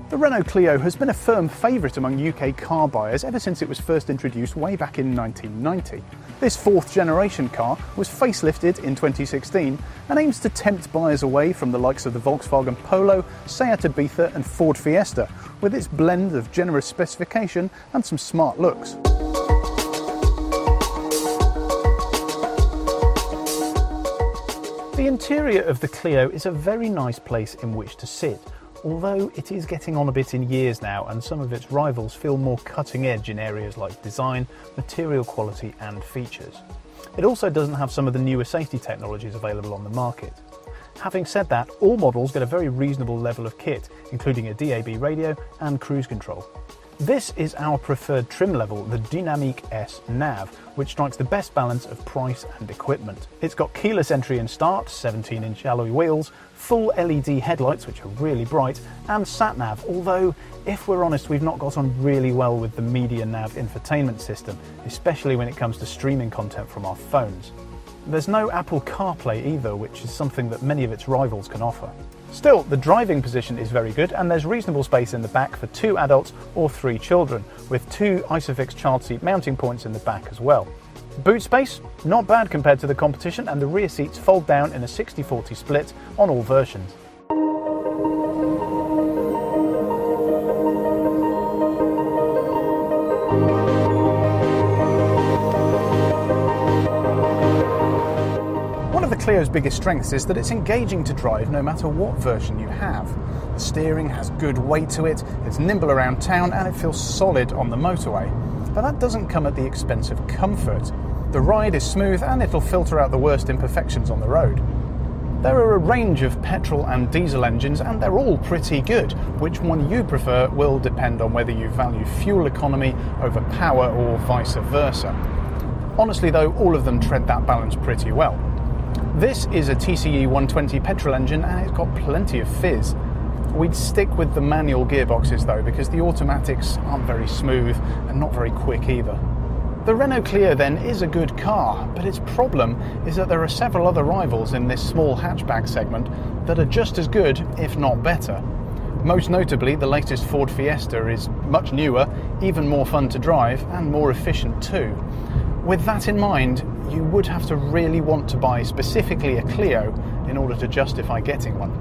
The Renault Clio has been a firm favourite among UK car buyers ever since it was first introduced way back in 1990. This fourth generation car was facelifted in 2016 and aims to tempt buyers away from the likes of the Volkswagen Polo, Seat Ibiza and Ford Fiesta, with its blend of generous specification and some smart looks. The interior of the Clio is a very nice place in which to sit, although it is getting on a bit in years now and some of its rivals feel more cutting edge in areas like design, material quality and features. It also doesn't have some of the newer safety technologies available on the market. Having said that, all models get a very reasonable level of kit, including a DAB radio and cruise control. This is our preferred trim level, the Dynamique S Nav, which strikes the best balance of price and equipment. It's got keyless entry and start, 17-inch alloy wheels, full LED headlights which are really bright, and sat-nav, although, if we're honest, we've not got on really well with the Media Nav infotainment system, especially when it comes to streaming content from our phones. There's no Apple CarPlay either, which is something that many of its rivals can offer. Still, the driving position is very good and there's reasonable space in the back for 2 adults or 3 children, with 2 Isofix child seat mounting points in the back as well. Boot space, not bad compared to the competition, and the rear seats fold down in a 60-40 split on all versions. One of the Clio's biggest strengths is that it's engaging to drive no matter what version you have. The steering has good weight to it, it's nimble around town and it feels solid on the motorway. But that doesn't come at the expense of comfort. The ride is smooth and it'll filter out the worst imperfections on the road. There are a range of petrol and diesel engines and they're all pretty good. Which one you prefer will depend on whether you value fuel economy over power or vice versa. Honestly though, all of them tread that balance pretty well. This is a TCE 120 petrol engine and it's got plenty of fizz. We'd stick with the manual gearboxes though, because the automatics aren't very smooth and not very quick either. The Renault Clio then is a good car, but its problem is that there are several other rivals in this small hatchback segment that are just as good, if not better. Most notably, the latest Ford Fiesta is much newer, even more fun to drive and more efficient too. With that in mind, you would have to really want to buy specifically a Clio in order to justify getting one.